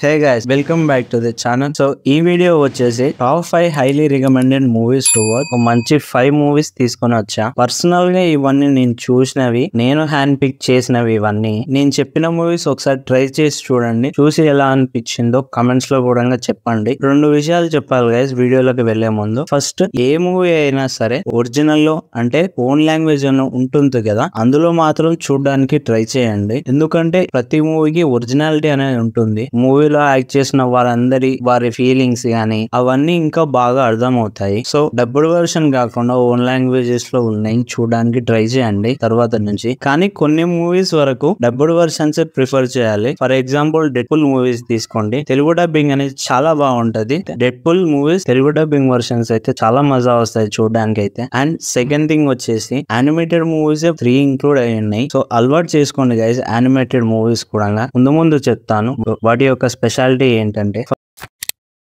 Hey guys, welcome back to the channel. So ఈ video వచ్చేసి top 5 highly recommended movies to watch. ఒక మంచి 5 movies తీసుకొని వచ్చా. పర్సనల్ గా ఇవన్నీ నేను చూసినవి, నేను హ్యాండ్ పిక్ చేసినవి. ఇవన్నీ నేను చెప్పిన మూవీస్ ఒకసారి ట్రై చేసి చూడండి. చూసి ఎలా అనిపించిందో కమెంట్స్ లో కూడా చెప్పండి. రెండు విషయాలు చెప్పాలి గైస్ వీడియోలోకి వెళ్లే ముందు. ఫస్ట్, ఏ మూవీ అయినా సరే ఒరిజినల్ లో అంటే ఓన్ లాంగ్వేజ్ ఉంటుంది కదా, అందులో మాత్రం చూడడానికి ట్రై చేయండి. ఎందుకంటే ప్రతి మూవీకి ఒరిజినాలిటీ అనేది ఉంటుంది. మూవీలో యాక్ట్ చేసిన వారి ఫీలింగ్స్ గానీ అవన్నీ ఇంకా బాగా అర్థం అవుతాయి. సో డబ్బుడ్ వర్షన్ కాకుండా ఓన్ లాంగ్వేజెస్ లో ఉన్నాయి చూడడానికి ట్రై చేయండి తర్వాత నుంచి. కానీ కొన్ని మూవీస్ వరకు డబ్బుడ్ వర్షన్స్ ప్రిఫర్ చేయాలి. ఫర్ ఎగ్జాంపుల్ డెడ్పుల్ మూవీస్ తీసుకోండి, తెలుగు డబ్బింగ్ అనేది చాలా బాగుంటది. Deadpool movies Telugu dubbing versions అయితే చాలా మజా వస్తాయి చూడడానికి అయితే. అండ్ సెకండ్ థింగ్ వచ్చేసి యానిమేటెడ్ మూవీస్ 3 ఇంక్లూడ్ అయి ఉన్నాయి. సో అలవాటు చేసుకోండి గైస్ యానిమేటెడ్ మూవీస్ కూడా. ముందు చెప్తాను వాటి యొక్క స్పెషాలిటీ ఏంటంటే,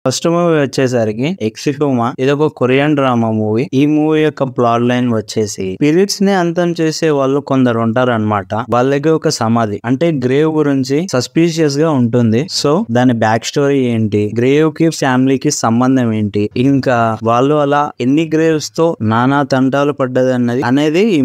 ఫస్ట్ మూవీ వచ్చేసరికి ఎక్సిఫ్యూమా. ఇది ఒక కొరియన్ డ్రామా మూవీ. ఈ మూవీ యొక్క ప్లాట్ లైన్ వచ్చేసి స్పిరిట్స్ ని అంతం చేసే వాళ్ళు కొందరు ఉంటారు అనమాట. వాళ్ళకి ఒక సమాధి అంటే గ్రేవ్ గురించి సస్పీషియస్ గా ఉంటుంది. సో దాని బ్యాక్ స్టోరీ ఏంటి, గ్రేవ్ కి ఫ్యామిలీకి సంబంధం ఏంటి, ఇంకా వాళ్ళు అలా ఎన్ని గ్రేవ్స్ తో నానా తంటాలు పడ్డది అనేది ఈ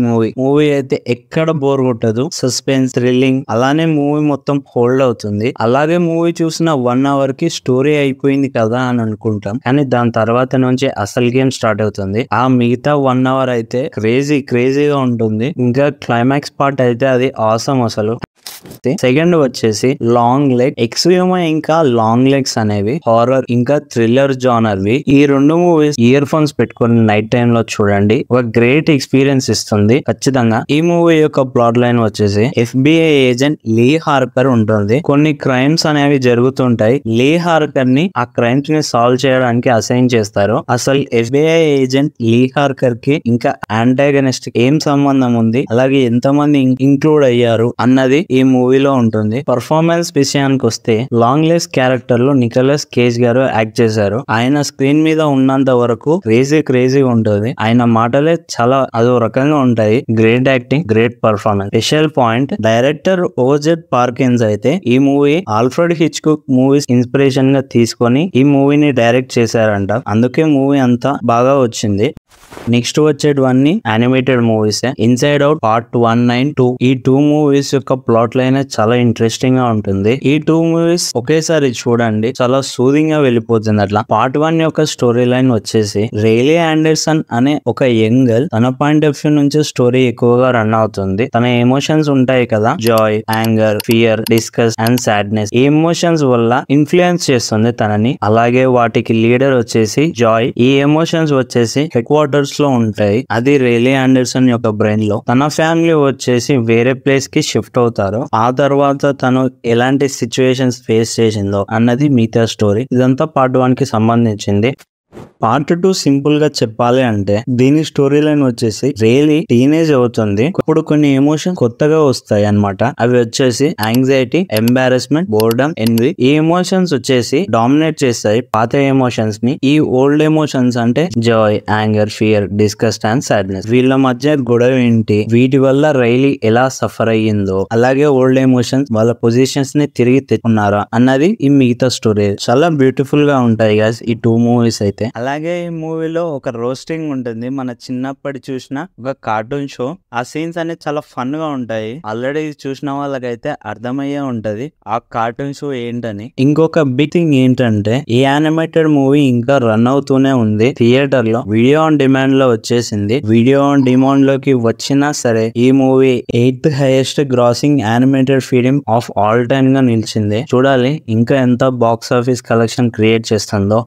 మూవీ అయితే ఎక్కడ బోర్ కొట్టదు. సస్పెన్స్, థ్రిల్లింగ్, అలానే మూవీ మొత్తం హోల్డ్ అవుతుంది. అలాగే మూవీ చూసిన 1 hour కి స్టోరీ అయిపోయింది కదా అని అనుకుంటాం, కానీ దాని తర్వాత నుంచి అసలు గేమ్ స్టార్ట్ అవుతుంది. ఆ మిగతా 1 hour అయితే క్రేజీగా ఉంటుంది. ఇంకా క్లైమాక్స్ పార్ట్ అయితే అది ఆసమ్ అసలు. సెకండ్ వచ్చేసి లాంగ్ లెగ్. ఎక్స్‌వ్యూమా ఇంకా లాంగ్ లెగ్స్ అనేవి హారర్ ఇంకా థ్రిల్లర్ జానర్ వి. ఈ రెండు మూవీస్ ఇయర్ ఫోన్స్ పెట్టుకొని నైట్ టైమ్ లో చూడండి, ఒక గ్రేట్ ఎక్స్పీరియన్స్ ఇస్తుంది ఖచ్చితంగా. ఈ మూవీ యొక్క ప్లాట్ లైన్ వచ్చేసి FBI ఏజెంట్ లీ హార్కర్ ఉంటుంది. కొన్ని క్రైమ్స్ అనేవి జరుగుతుంటాయి. లీ హార్కర్ ని ఆ క్రైమ్స్ ని సాల్వ్ చేయడానికి అసైన్ చేస్తారు. అసలు FBI ఏజెంట్ లీ హార్కర్ కి ఇంకా యాంటాగనిస్ట్ ఏం సంబంధం ఉంది, అలాగే ఎంతమంది ఇంక్లూడ్ అయ్యారు అన్నది ఈ మూవీలో ఉంటుంది. పర్ఫార్మెన్స్ విషయానికి వస్తే లాంగ్ లెగ్స్ క్యారెక్టర్ లో నికోలస్ కేజ్ గారు యాక్ట్ చేశారు. ఆయన స్క్రీన్ మీద ఉన్నంత వరకు క్రేజీగా ఉంటుంది. ఆయన మాటలే చాలా అదో రకంగా ఉంటాయి. Great acting, great performance. Special point, director Oz Perkins అయితే ఈ movie Alfred Hitchcock movies inspiration గా తీసుకొని ఈ మూవీని డైరెక్ట్ చేశారంట. అందుకే మూవీ అంతా బాగా వచ్చింది. నెక్స్ట్ వచ్చేటివన్నీ animated movies. Inside out part 1 and 2. ఈ 2 మూవీస్ యొక్క ప్లాట్ లైన్ చాలా ఇంట్రెస్టింగ్ గా ఉంటుంది. ఈ 2 మూవీస్ ఒకేసారి చూడండి, చాలా సూదింగ్ గా వెళ్ళిపోతుంది అట్లా. పార్ట్ 1 యొక్క స్టోరీ లైన్ వచ్చేసి రేలీ ఆండర్సన్ అనే ఒక యంగ్ గర్ల్, తన పాయింట్ ఆఫ్ వ్యూ నుంచి స్టోరీ ఎక్కువగా రన్ అవుతుంది. తన ఎమోషన్స్ ఉంటాయి కదా, Joy, anger, fear, discuss and sadness. ఈ ఎమోషన్స్ వల్ల ఇన్ఫ్లుయెన్స్ చేస్తుంది తనని. అలాగే వాటికి లీడర్ వచ్చేసి జాయ్. ఈ ఎమోషన్స్ వచ్చేసి హెడ్ క్వార్టర్స్ లో ఉంటాయి. అది రేలీ ఆండర్సన్ యొక్క బ్రెయిన్ లో. తన ఫ్యామిలీ వచ్చేసి వేరే ప్లేస్ కి షిఫ్ట్ అవుతారు. ఆ తర్వాత తను ఎలాంటి సిచ్యువేషన్స్ ఫేస్ చేసిందో అన్నది మిగతా స్టోరీ. ఇదంతా పార్ట్ 1 కి సంబంధించింది. పార్ట్ 2 సింపుల్ గా చెప్పాలి అంటే దీని స్టోరీ లైన్ వచ్చేసి రియలీ టీనేజ్ అవుతుంది. ఇప్పుడు కొన్ని ఎమోషన్స్ కొత్తగా వస్తాయి అన్నమాట. అవి వచ్చేసి యాంగ్జైటీ, ఎంబారస్మెంట్, బోర్డమ్, ఎన్వి. ఈ ఎమోషన్స్ వచ్చేసి డామినేట్ చేస్తాయి పాత ఎమోషన్స్ ని. ఈ ఓల్డ్ ఎమోషన్స్ అంటే Joy, anger, fear, disgust and sadness. వీళ్ళ మధ్య గొడవ ఏంటి, వీటి వల్ల రైలీ ఎలా సఫర్ అయ్యిందో, అలాగే ఓల్డ్ ఎమోషన్స్ వాళ్ళ పొజిషన్స్ ని తిరిగి తెచ్చుకున్నారా అన్నది ఈ మిగతా స్టోరీ. చాలా బ్యూటిఫుల్ గా ఉంటాయి గైస్ ఈ 2 మూవీస్ అయితే. అలాగే ఈ మూవీలో ఒక రోస్టింగ్ ఉంటుంది. మన చిన్నప్పటి చూసిన ఒక కార్టూన్ షో. ఆ సీన్స్ అనేది చాలా ఫన్ గా ఉంటాయి. ఆల్రెడీ చూసిన వాళ్ళకైతే అర్థమయ్యే ఉంటది ఆ కార్టూన్ షో ఏంటని. ఇంకొక బిగ్ థింగ్ ఏంటంటే ఈ యానిమేటెడ్ మూవీ ఇంకా రన్ అవుతూనే ఉంది థియేటర్ లో. వీడియో ఆన్ డిమాండ్ లో వచ్చేసింది. వీడియో ఆన్ డిమాండ్ లోకి వచ్చినా సరే ఈ movie 8th highest grossing animated film of all time గా నిలిచింది. చూడాలి ఇంకా ఎంత బాక్స్ ఆఫీస్ కలెక్షన్ క్రియేట్ చేస్తుందో.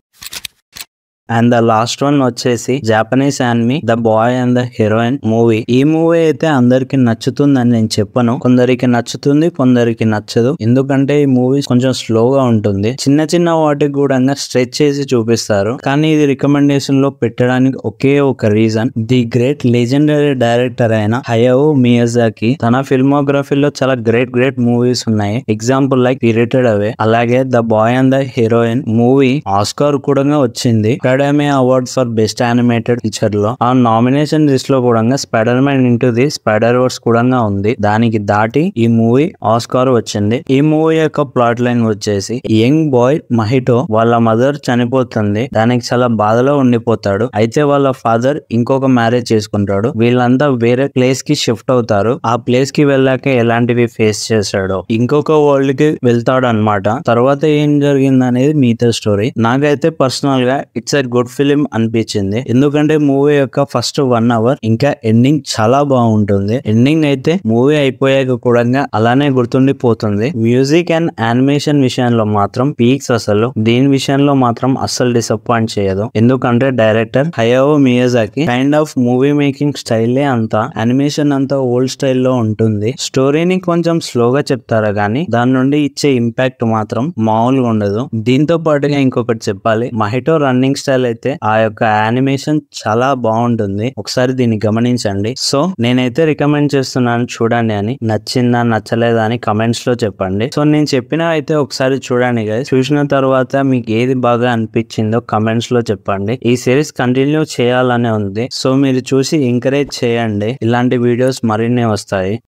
అండ్ ద లాస్ట్ వన్ వచ్చేసి Japanese anime the Boy and the Heroine movie. ఈ మూవీ అయితే అందరికి నచ్చుతుందని నేను చెప్పను. కొందరికి నచ్చుతుంది, కొందరికి నచ్చదు. ఎందుకంటే ఈ మూవీ కొంచెం స్లోగా ఉంటుంది. చిన్న వాటికి కూడా స్ట్రెచ్ చేసి చూపిస్తారు. కానీ ఇది రికమెండేషన్ లో పెట్టడానికి ఒకే ఒక reason, the great legendary director అయిన హయాఓ మియాజాకి తన ఫిల్మోగ్రఫీలో చాలా గ్రేట్ మూవీస్ ఉన్నాయి. ఎగ్జాంపుల్ లైక్ స్పిరిటెడ్ అవే, అలాగే the Boy and the Heroine movie Oscar కూడా వచ్చింది. Academy Award for best animated feature లో ఆ నామినేషన్ లిస్ట్ లో కూడా Spider Man into the Spider Verse కూడా ఉంది. దానికి దాటి ఈ మూవీ ఆస్కార్ వచ్చింది. ఈ మూవీ యొక్క ప్లాట్ లైన్ వచ్చేసి యంగ్ బాయ్ మహిటో వాళ్ళ మదర్ చనిపోతుంది. దానికి చాలా బాధలో ఉండిపోతాడు. అయితే వాళ్ళ ఫాదర్ ఇంకొక మ్యారేజ్ చేసుకుంటాడు. వీళ్ళంతా వేరే ప్లేస్ కి షిఫ్ట్ అవుతారు. ఆ ప్లేస్ కి వెళ్ళాక ఎలాంటివి ఫేస్ చేశాడో ఇంకొక వరల్డ్ కి వెళ్తాడు అనమాట. తర్వాత ఏం జరిగింది అనేది మిగతా స్టోరీ. నాకైతే పర్సనల్ గా ఇట్స్ ఎ గుడ్ ఫిలిం అనిపించింది. ఎందుకంటే మూవీ యొక్క ఫస్ట్ 1 hour ఇంకా ఎండింగ్ చాలా బాగుంటుంది. ఎండింగ్ అయితే మూవీ అయిపోయాక కూడా అలానే గుర్తుండిపోతుంది. మ్యూజిక్ అండ్ యానిమేషన్ విషయంలో మాత్రం పీక్స్. అసలు దీని విషయంలో మాత్రం అస్సలు డిసప్పాయింట్ చేయదు. ఎందుకంటే director Hayao Miyazaki kind of movie making స్టైలే అంతా యానిమేషన్ అంతా ఓల్డ్ స్టైల్లో ఉంటుంది. స్టోరీని కొంచెం స్లోగా చెప్తారా గానీ దాని నుండి ఇచ్చే ఇంపాక్ట్ మాత్రం మామూలుగా ఉండదు. దీంతో పాటుగా ఇంకొకటి చెప్పాలి, మహిటో రన్నింగ్ స్టైల్ అయితే ఆ యొక్క యానిమేషన్ చాలా బాగుంటుంది. ఒకసారి దీన్ని గమనించండి. సో నేనైతే రికమెండ్ చేస్తున్నాను చూడండి అని. నచ్చిందా నచ్చలేదా అని కమెంట్స్ లో చెప్పండి. సో నేను చెప్పిన అయితే ఒకసారి చూడండి గైస్. చూసిన తర్వాత మీకు ఏది బాగా అనిపించిందో కమెంట్స్ లో చెప్పండి. ఈ సిరీస్ కంటిన్యూ చేయాలనే ఉంది. సో మీరు చూసి ఎంకరేజ్ చేయండి. ఇలాంటి వీడియోస్ మరిన్ని వస్తాయి.